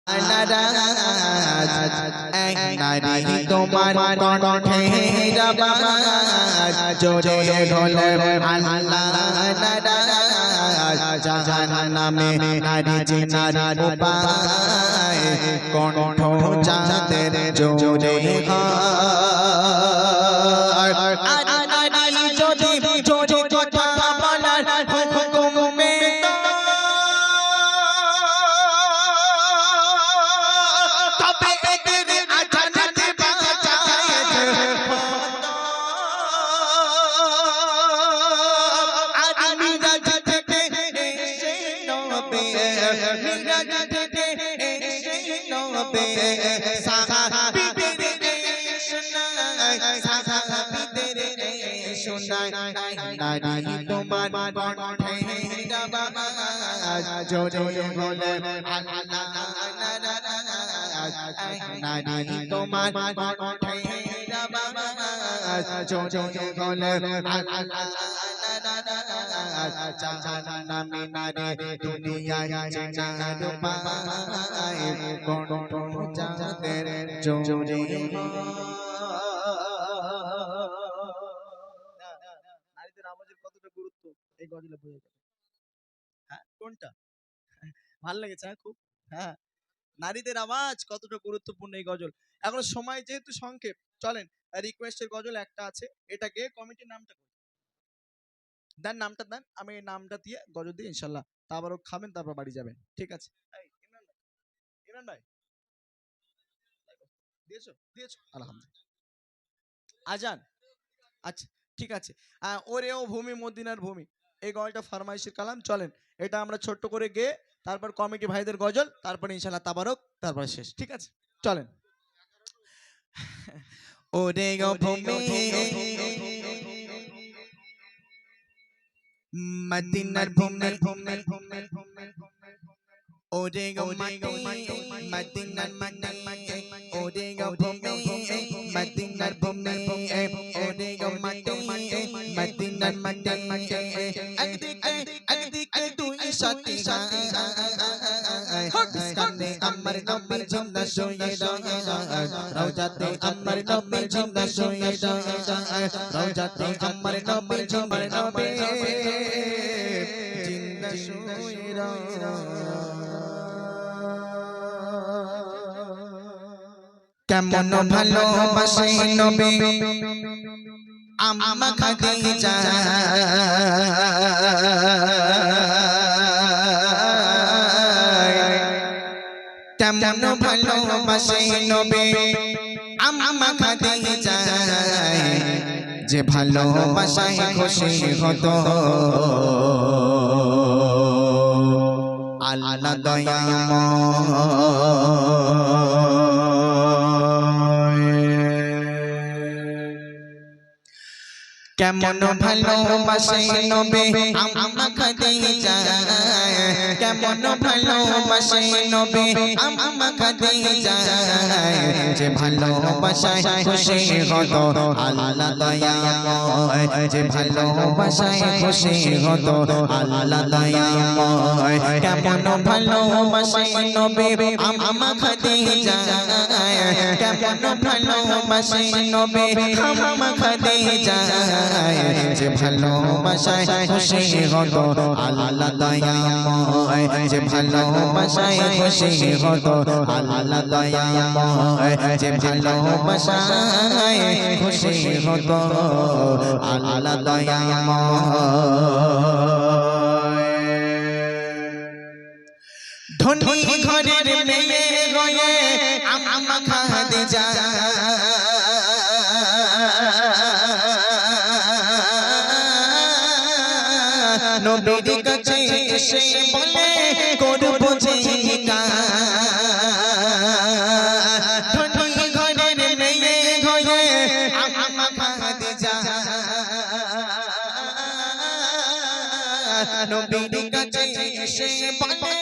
নারাজ এক নারী তোমার কণ্ঠে আওয়াজ জোরে হলে আল্লাহ নারাজ জাহান্নামে নারী চেনার উপায় কণ্ঠ যাদের জোরে হয় নারী যদি জোরে কথা বলার হুকুমে নারী তোমার কণ্ঠে আওয়াজ জোরে বলে আল্লাহ নারী তোমার কণ্ঠে আওয়াজ জোরে বলে আল্লাহ জাহান্নামে নারী দুনিয়ায় চেনার উপায় কণ্ঠ যাদের জোরে এই গজলে বোঝা যাবে। হ্যাঁ কোনটা ভালো লেগেছে? খুব হ্যাঁ নারীদের আওয়াজ কতটা গুরুত্বপূর্ণ এই গজল। এখন সময় যেহেতু সংক্ষেপ, চলেন রিকোয়েস্টের গজল একটা আছে, এটাকে কমিটির নামটা দেন, নামটা দেন, আমি এই নামটা দিয়ে গজল দিয়ে ইনশাল্লাহ তারপরও খাবেন, তারপর বাড়ি যাবেন, ঠিক আছে? ইমরান ভাই দিয়েছো দিয়েছো আলহামদুলিল্লাহ। আজান আচ্ছা ঠিক আছে। ওরে ও ভূমি মদিনার ভূমি, এই গজলটা ফরমাইশের কালাম। চলেন এটা আমরা ছোট্ট করে গেয়ে তারপর কমিটি ভাইদের গজল, তারপর ইনশাআল্লাহ তাবারক, তারপর শেষ, ঠিক আছে? চলেন। ওরে ও ভূমি মদিনার ভূমি, ওরে ও মাটি মদিনার মাটি, ওরে ও ভূমি মদিনার ভূমি, ওরে ও মাটি মদিনার মাটি, একদিকে দুই সাথী সামনে আমার নবী জিন্দা শুয়ে রওজাতে আমার নবী জিন্দা শুয়ে রওজাতে আমার নবী জিন্দা শুয়ে কেমন ভালোবাসে নবী আম্মা খাদিজা, কেমন ভালোবাসে নবী আম্মা খাদিজা, যে ভালোবাসায় খুশি হতো আল্লাহ দয়াময়। কেমন ভালোবাসে নবী আম্মা খাদিজা, কেমন ভালোবাসে নবী আম্মা খাদিজা, যে ভালোবাসায় খুশি হতো আল্লাহ দয়াময়, যে ভালোবাসায় খুশি হতো আল্লাহ দয়াময়। কেমন ভালোবাসে নবী আম্মা খাদিজা, কেমন ভালোবাসে নবী আম্মা খাদিজা, যে ভালোবাসায় খুশি হতো আল্লাহ দয়াময়, যে ভালোবাসায় খুশি হতো আল্লাহ দয়াময়, যে ভালোবাসায় খুশি হতো আল্লাহ দয়াময়। ধনী ঘরের মেয়ে হয়ে আম্মা খাদিজা, নবীর কাছে এসে বলে করব জিকার, ধনী ঘরের মেয়ে হয়ে আম্মা খাদিজা, নবীর কাছে এসে বলে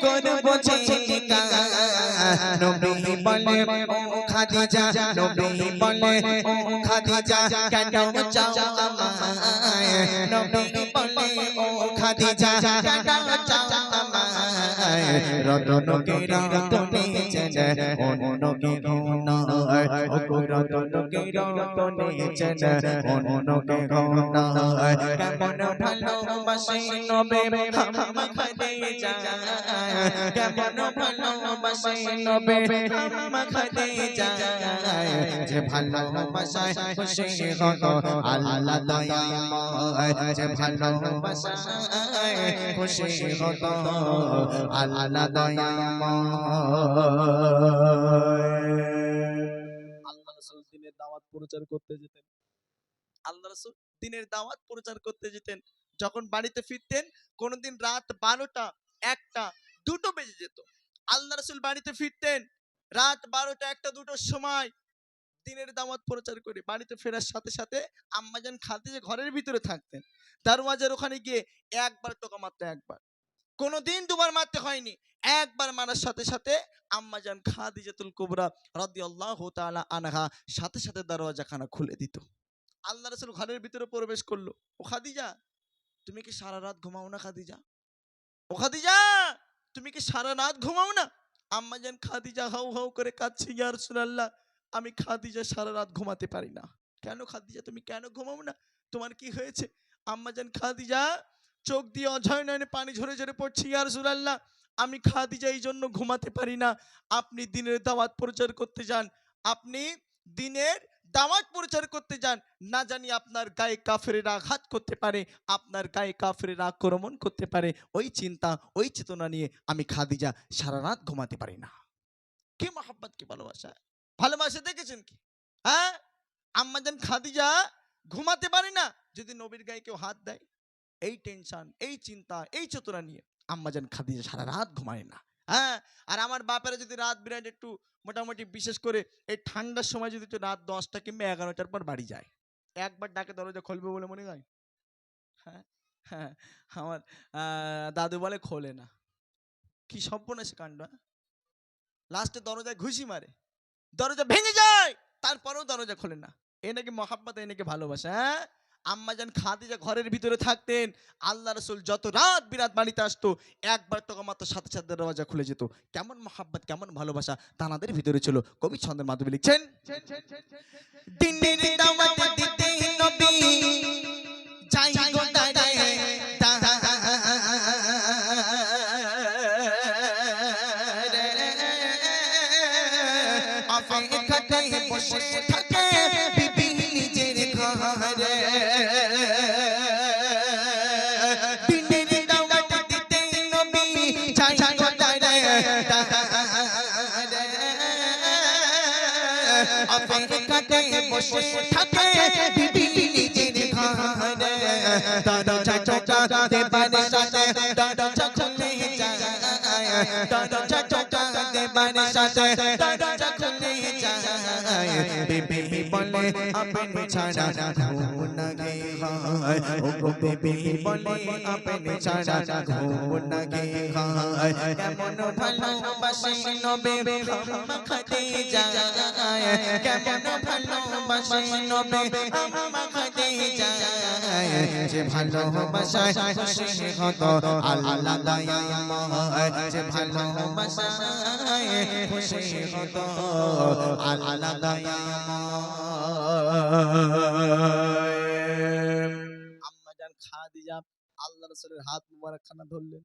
করব জিকার, নবী বলে ও খাদিজা, নবী বলে ও খাদিজা কেন চাও আমায়, নবী বলে ও খাদিজা কেন জামাই রতনকে রতনে চেনে অন্যকে নয় ওগো রতনকে রতনে চেনে অন্যকে নয় কেমন ভালোবাসে নবে হাম্মা খাদিজা কেমন ভালোবাসে নবে হাম্মা খাদিজা যে ভালোবাসায় খুশি হতো আল্লাহ দয়াময় যে ভালোবাসায় খুশি হতো আল্লাহ দয়াময় আল্লাহ রাসূল দিনের দাওয়াত প্রচার করতে যেতেন। আল্লাহ রাসূল দিনের দাওয়াত প্রচার করতে যেতেন। যখন বাড়িতে ফিরতেন কোনদিন রাত 12টা, 1টা, 2টো বেজে যেত। আল্লাহ রাসূল বাড়িতে ফিরতেন রাত 12টা, 1টা, 2টোর সময় দিনের দাওয়াত প্রচার করে বাড়িতে ফেরার সাথে সাথে আম্মাজান খাদিজা ঘরের ভিতরে থাকতেন। দরওয়াজার ওখানে গিয়ে একবার টোকা মারতে, একবার, কোনোদিন দুবার মারতে হয়নি, একবার মারার সাথে সাথে আম্মাজান খাদিজাতুল কুবরা রাদিয়াল্লাহু তাআলা আনহা সাথে সাথে দরওয়াজাখানা খুলে দিত। আল্লাহ রাসূল ঘরের ভিতরে প্রবেশ করলো। ও খাদিজা, তুমি কি সারা রাত ঘুমাও না খাদিজা? ও খাদিজা, তুমি কি সারা রাত ঘুমাও না? আম্মাজান খাদিজা হাউ হাউ করে কাঁদছে, ইয়া রাসূলুল্লাহ, আমি খাদিজা সারা রাত ঘুমাতে পারি না। কেন খাদিজা, তুমি কেন ঘুমাও না? তোমার কি হয়েছে? আম্মাজান খাদিজা চোখ দিয়ে অঝয় নয়নে পানি ঝরে ঝরে পড়ছে, ইয়া রাসূলুল্লাহ, আমি খাদিজা এই জন্য ঘুমাতে পারি না। আপনি দিনের দাওয়াত প্রচার করতে যান, আপনি দিনের দাওয়াত প্রচার করতে যান, না জানি আপনার গায়ে কাফেরেরা আঘাত করতে পারে, আপনার গায়ে কাফেরেরা আক্রমণ করতে পারে। ওই চিন্তা, ওই চেতনা নিয়ে আমি খাদিজা সারা রাত ঘুমাতে পারি না। কি মহব্বত, কি ভালোবাসা! ভালোবাসা দেখেছেন কি? হ্যাঁ, আম্মাজান খাদিজা ঘুমাতে পারে না যদি নবীর গায়ে কেউ হাত দেয়। এই টেনশন, এই চিন্তা, এই চেতনা নিয়ে আম্মাজান খাদিজা সারা রাত ঘুমায় না। হ্যাঁ, আর আমার বাপেরা যদি রাত বিরাট একটু মোটামুটি, বিশেষ করে এই ঠান্ডার সময় যদি একটু রাত 10টা কিংবা 11টার পর বাড়ি যায়, একবার ডাকে দরজা খুলবে বলে মনে হয়? হ্যাঁ, হ্যাঁ, আমার দাদু বলে খোলে না। কি সর্বনাশ কাণ্ড! লাস্টে দরজায় ঘুষি মারে, দরজা ভেঙে যায়, তারপরেও দরজা খোলে না। এ নাকি মহাব্বত, এ নাকি ভালোবাসা। হ্যাঁ, আম্মাজান খাদিজা ঘরের ভিতরে থাকতেন, আল্লাহ রাসূল যত রাত বিরাত বাড়িতে আসতো একবার তো মাত্র সাথে সাথে দরজা খুলে যেত। কেমন মহাব্বত, কেমন ভালোবাসা তানাদের ভিতরে ছিল। কবি ছন্দের মাধ্যমে লিখছেন, দিনের দাওয়াত দিতে নবী যাই গো দাঁড়ায় অপেক্ষাতে বসে থাকে বিবি নিজের ঘরে। দিনের দাওয়াত দিতে নবী যাই গো দাঁড়ায় অপেক্ষাতে বসে থাকে বিবি নিজের ঘরে। দরজা টোকা দেবার সাথে দরজা খুলে যায়, দরজা টোকা দেবার সাথে দরজা খুলে যায়। বিবি বলে আপনি ছাড়া ঘুম নাগে হয়, ও গো বিবি বলে আপনি ছাড়া ঘুম নাগে হয়। কেমন ভালোবাসে নবী হাম্মা খাদিজা, কেমন ভালোবাসে নবী হাম্মা খাদিজা, যে ভালোবাসায় খুশি হতো আল্লাহ দয়াময়, যে ভালোবাসায় খুশি হতো আল্লাহ দয়াময়। আম্মাজান খাদিজা আল্লাহ রাসূলের হাত মুবারক খানা ধরলেন।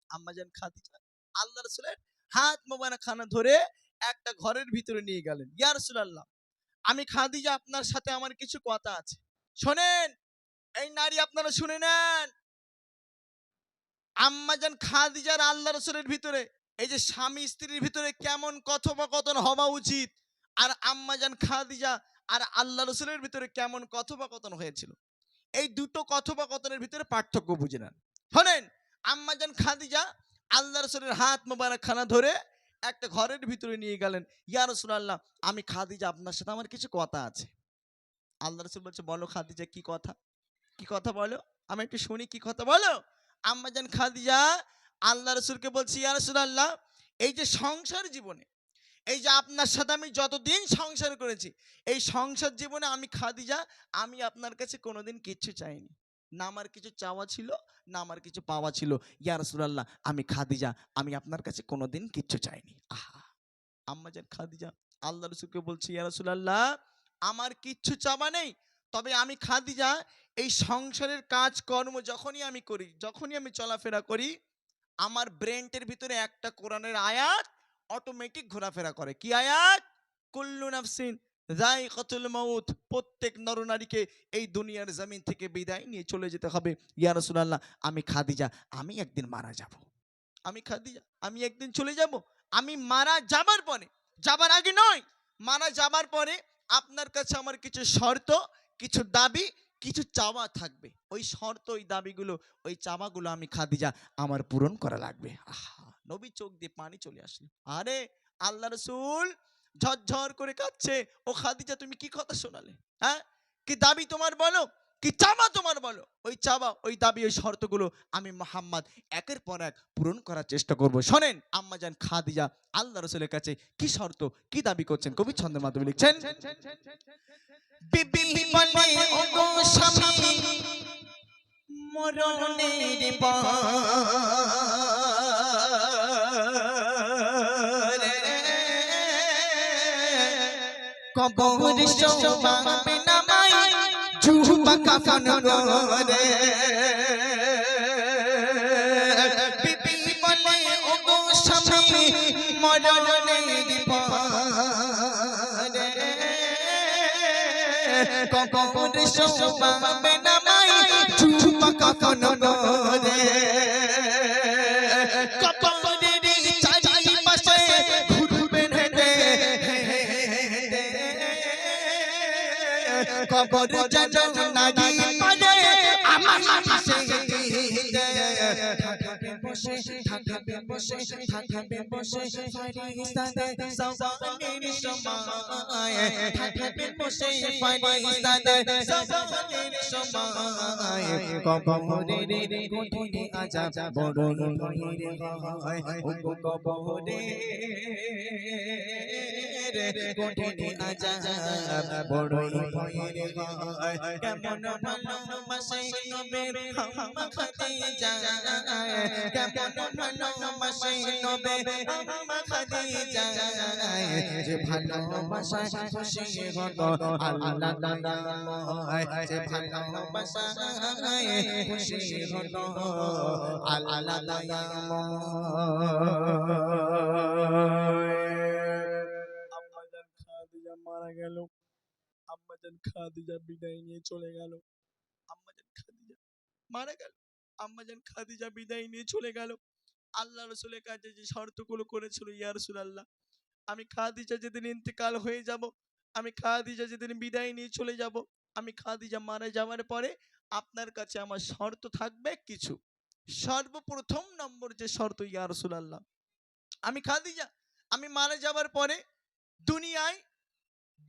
আম্মাজান খাদিজা আল্লাহ রাসূলের হাত মুবারক খানা ধরে একটা ঘরের ভিতরে নিয়ে গেলেন। ইয়া রাসূলুল্লাহ, আমি খাদিজা, আপনার সাথে আমার কিছু কথা আছে, শোনেন। এই নারী আপনারা শুনে নেন। আম্মাজান খাদিজার আল্লাহ রাসূলের ভিতরে, এই যে স্বামী স্ত্রীর ভিতরে কেমন কথোপকথন হওয়া উচিত, আর আম্মাজান খাদিজা আর আল্লাহ রাসূলের ভিতরে কেমন কথোপকথন হয়েছিল, এই দুটো কথোপকথনের ভিতরে পার্থক্য বুঝে নেন। শোনেন, আম্মাজান খাদিজা আল্লাহ রাসূলের হাত মোবারক খানা ধরে একটা ঘরের ভিতরে নিয়ে গেলেন। ইয়া রাসূলুল্লাহ, আমি খাদিজা, আপনার সাথে আমার কিছু কথা আছে। আল্লাহ রাসূল বলছে, বলো খাদিজা, কি কথা? কি কথা বলো, আমি একটু শুনি, কি কথা বলো। আম্মাজান খাদিজা আল্লাহ রাসূলকে বলছি, ইয়া রাসূলুল্লাহ, এই যে সংসার জীবনে, এই যে আপনার সাথে আমি যতদিন সংসার করেছি, এই সংসার জীবনে আমি খাদিজা, আমি আপনার কাছে কোনোদিন কিচ্ছু চাইনি, না আমার কিছু চাওয়া ছিল, না আমার কিছু পাওয়া ছিল। ইয়া রাসূলুল্লাহ, আমি খাদিজা, আমি আপনার কাছে কোনোদিন কিচ্ছু চাইনি। আহা! আম্মাজান খাদিজা আল্লাহ রাসূলকে বলছে, ইয়া রাসূলুল্লাহ, আমার কিচ্ছু চাওয়া নেই, তবে আমি খাদিজা এই সংসারের কাজকর্ম যখনই আমি করি, যখনই আমি চলাফেরা করি, আমার ব্রেনটের ভিতরে একটা কোরআনের আয়াত অটোমেটিক ঘোরাফেরা করে। কি আয়াত? কুল্লু নাফসিন যায়িকাতুল মাউত, প্রত্যেক নরনারীকে এই দুনিয়ার জমিন থেকে বিদায় নিয়ে চলে যেতে হবে। ইয়া রাসূলুল্লাহ, আমি খাদিজা, আমি একদিন মারা যাব। আমি খাদিজা, আমি একদিন চলে যাব। আমি মারা যাবার পরে, যাবার আগে নয়, মারা যাবার পরে আপনার কাছে আমার কিছু শর্ত, কিছু দাবি, কিছু চাওয়া থাকবে। ওই শর্ত, ওই দাবিগুলো, ওই চাওয়াগুলো আমি খাদিজা আমার পূরণ করা লাগবে। আহা! নবী চোখ দিয়ে পানি চলে আসলো। আরে আল্লাহ রাসূল ঝরঝর করে কাঁদছে। ও খাদিজা, তুমি কি কথা শোনালে? হ্যাঁ, কি দাবি তোমার বলো, কি চাওয়া তোমার বলো। ওই চাওয়া, ওই দাবি, ওই শর্তগুলো আমি মুহাম্মদ একের পর এক পূরণ করার চেষ্টা করব। শোনেন আম্মাজান খাদিজা আল্লাহ রাসূলের কাছে কি শর্ত, কি দাবি করছেন, কবি ছন্দের মাধ্যমে লিখছেন। বিবি বলে, ওগো স্বামী, মরণের পরে কবর শোভাবে নামাই ঝুমা কাফন করে। বিবি বলে, ওগো স্বামী, মরণের পরে কবর শোভাবে নামাই ঝুমা কাফন করে। কবরের চারিপাশে ঘুরবেন হেঁটে, কবর যেন নাগি পারে আমার পাশে দিতে। থাকবে বসে, থাকবে বসে, থাকবে বসে ফারিস্তাদের জবানের সময়, থাকবে বসে ফারিস্তাদের জবানের সময়। কবরের কঠিন আযাব বড়ই ভয়ের হয়, ওগো কবরের কঠিন আযাব বড়ই ভয়ের হয়। কেমন ভালোবাসে নবীর আম্মা খাদিজা, কেমন ভালোবাসে নবীর আম্মা খাদিজা, যে ভালোবাসায় খুশি হতো আল্লাহ দয়াময়, যে ভালোবাসায় খুশি হতো আল্লাহ দয়াময়। আম্মাজান খাদিজা মারা গেল। আম্মাজান খাদিজা বিদায় নিয়ে চলে গেল। আম্মাজান খাদিজা মারা গেল। আম্মাজান খাদিজা বিদায় নিয়ে চলে গেল। আল্লাহ রাসূলের কাছে যে শর্তগুলো করেছিল, ইয়া রাসূলুল্লাহ, আমি খাদিজা যেদিন ইন্তেকাল হয়ে যাব, আমি খাদিজা যেদিন বিদায় নিয়ে চলে যাব, আমি খাদিজা মারা যাওয়ার পরে আপনার কাছে আমার শর্ত থাকবে কিছু। সর্বপ্রথম নম্বর যে শর্ত, ইয়া রাসূলুল্লাহ, আমি খাদিজা, আমি মারা যাবার পরে দুনিয়ায়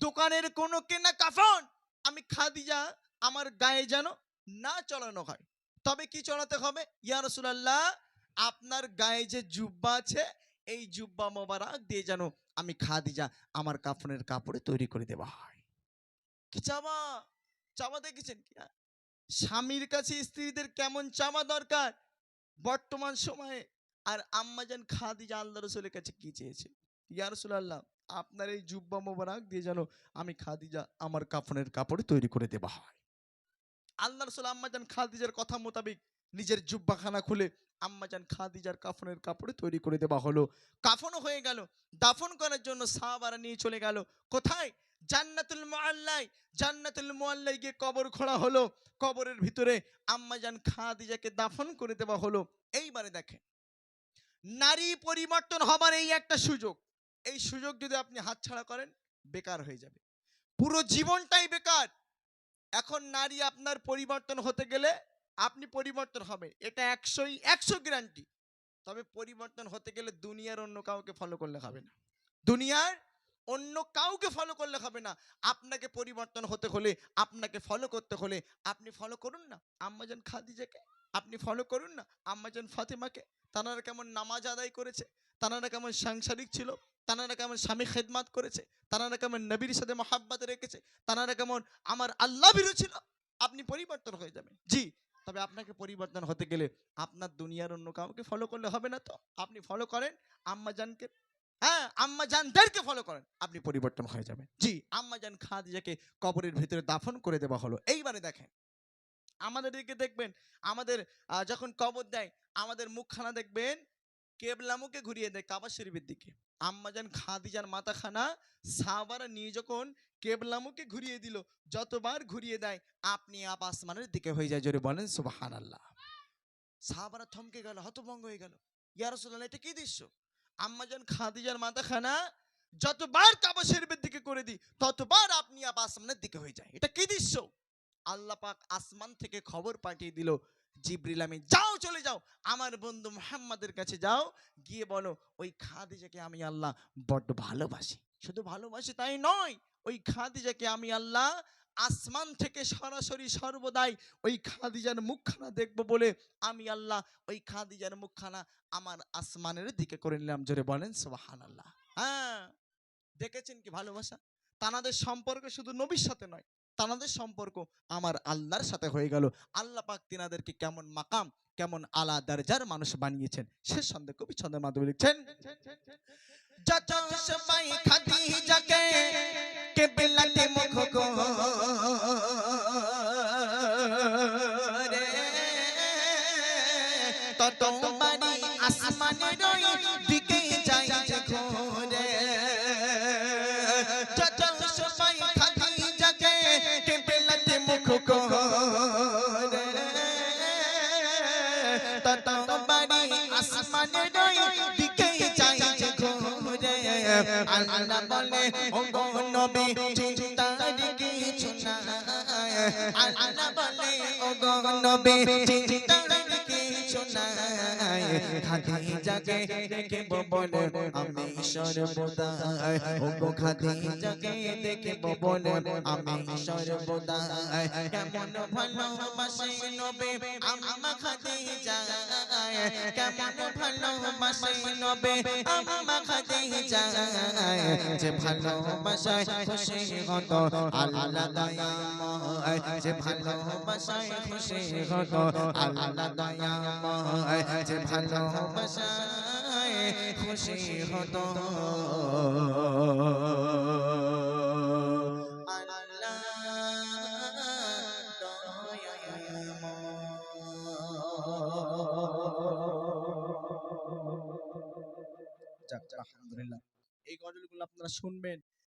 দোকানের কোনো কেনা কাফন আমি খাদিজা আমার গায়ে যেন না চড়ানো হয়। তবে কি চড়াতে হবে? ইয়া রাসূলুল্লাহ, আপনার গায়ে যে জুব্বা আছে, এই জুব্বা মোবারক দিয়ে যেন আমি খাদিজা আমার কাফনের কাপড়ে তৈরি করে দেওয়া হয়। কি চাওয়া, চাওয়া দেখেছেন কি? স্বামীর কাছে স্ত্রীদের কেমন চাওয়া দরকার বর্তমান সময়ে। আর আম্মাজান খাদিজা আল্লাহ রাসূলের কাছে কি চেয়েছে? ইয়া রাসূলুল্লাহ, আপনার এই জুব্বা মোবারক দিয়ে যেন আমি খাদিজা আমার কাফনের কাপড় তৈরি করে দেওয়া হয়। আল্লাহ রাসূল আম্মাজান খাদিজার কথা মোতাবেক নিজের জুব্বাখানা খুলে আম্মাজান খাদিজার কাফনের কাপড়ে তৈরি করে দেওয়া হলো। কাফনও হয়ে গেল। দাফন করার জন্য সাহাবারা নিয়ে চলে গেল কোথায়? জান্নাতুল মুআল্লায়। জান্নাতুল মুআল্লায় গিয়ে কবর খোঁড়া হলো। কবরের ভিতরে আম্মাজান খাদিজাকে দাফন করে দেওয়া হলো। এইবারে দেখেন, নারী পরিবর্তন হবার এই একটা সুযোগ, এই সুযোগ যদি আপনি হাতছাড়া করেন বেকার হয়ে যাবে, পুরো জীবনটাই বেকার। এখন নারী আপনার পরিবর্তন হতে গেলে আপনি পরিবর্তন হবে, এটা 100 গ্যারান্টি। তবে পরিবর্তন হতে গেলে দুনিয়ার অন্য কাউকে ফলো করলে হবে না। দুনিয়ার অন্য কাউকে ফলো করলে হবে না। আপনাকে পরিবর্তন হতে হলে, আপনাকে ফলো করতে হলে আপনি ফলো করুন না আম্মাজান খাদিজাকে, আপনি ফলো করুন না আম্মাজান ফাতেমাকে। তানারা কেমন নামাজ আদায় করেছে, তানারা কেমন সাংসারিক ছিল, তানারা কেমন স্বামী খেদমাত করেছে, তানারা কেমন নবীর সাথে মহাব্বত রেখেছে, তানারা কেমন আমার আল্লাহ ভীরু ছিল। আপনি পরিবর্তন হয়ে যাবেন। জি, তবে আপনাকে পরিবর্তন হতে গেলে আপনার দুনিয়ার অন্য কাউকে ফলো করলে হবে না। তো আপনি ফলো করেন আম্মাজানকে, হ্যাঁ আম্মাজানদেরকে ফলো করেন, আপনি পরিবর্তন হয়ে যাবেন। জি, আম্মাজান খাদিজাকে কবরের ভিতরে দাফন করে দেওয়া হলো। এইবারে দেখেন আমাদের দিকে দেখবেন, আমাদের যখন কবর দেয় আমাদের মুখখানা দেখবেন কেবলামুখে ঘুরিয়ে দেয় কাবা শরীফের দিকে। আম্মাজান খাদিজার মাথাখানা সাহাবারা নিয়ে যখন কেবলামুখে ঘুরিয়ে দিল, যতবার ঘুরিয়ে দেয় আপনি আপ আসমানের দিকে হয়ে যায়। জোরে বলেন সুবহানাল্লাহ। সাহাবারা থমকে গেল, হতভম্ব হয়ে গেল, ইয়া রাসূলুল্লাহ এটা কি দৃশ্য? আম্মাজান খাদিজার মাথাখানা যতবার কাবা শরীফের দিকে করে দিই ততবার আপনি আপ আসমানের দিকে হয়ে যায়, এটা কি দৃশ্য? আল্লাহ পাক আসমান থেকে খবর পাঠিয়ে দিল, জিবরিল আমিন যাও চলে যাও আমার বন্ধু মুহাম্মাদের কাছে যাও, গিয়ে বলো ওই খাদিজাকে আমি আল্লাহ বড্ড ভালোবাসি। শুধু ভালোবাসি তাই নয়, ওই খাদিজাকে আমি আল্লাহ আসমান থেকে সরাসরি সর্বদাই ওই খাদিজার মুখখানা দেখব বলে আমি আল্লাহ ওই খাদিজার মুখখানা আমার আসমানের দিকে করে নিলাম। জোরে বলেন সুবহানাল্লাহ। হ্যাঁ, দেখেছেন কি ভালোবাসা? তানাদের সম্পর্ক শুধু নবীর সাথে নয়, তানাদের সম্পর্ক আমার আল্লাহর সাথে হয়ে গেল। আল্লাহ পাক তিনাদেরকে কেমন মাকাম, কেমন আলা দরজার মানুষ বানিয়েছেন সে সন্দেহ কবি ছন্দের মাধ্যমে লিখছেন। যত সবাই খাদিজাকে কিবলাতে মুখ করে, তত বাড়ি আসমানের ওই দিকে যায় যে ঘোরে। যত সবাই খাদিজাকে কিবলাতে মুখ করে, তত বাড়ি আসমানের ওই দিকে যায় যে ঘোরে। আল্লাহ বলে ও গো নবী চিন্তার কিছু নাই, আল্লাহ বলে ও গো নবী চিন্তার কিছু নাই। খাদিজাকে দেখে বলে আমি সর্বদা, ও গো খাদিজাকে দেখে বলে আমি সর্বদা। কেমন ভালোবাসে নবী আম্মা খাদিজা, কেমন ভালোবাসে নবী আম্মা খাদিজা। যে ভালোবাসায় খুশি হতো আল্লাহ দয়াময়, যে ভালোবাসায় খুশি হতো আল্লাহ দয়াময়, যে ভালোবাসায় খুশি হতো আল্লাহ দয়াময়। যাক আলহামদুলিল্লাহ, এই গজলগুলো আপনারা শুনবেন,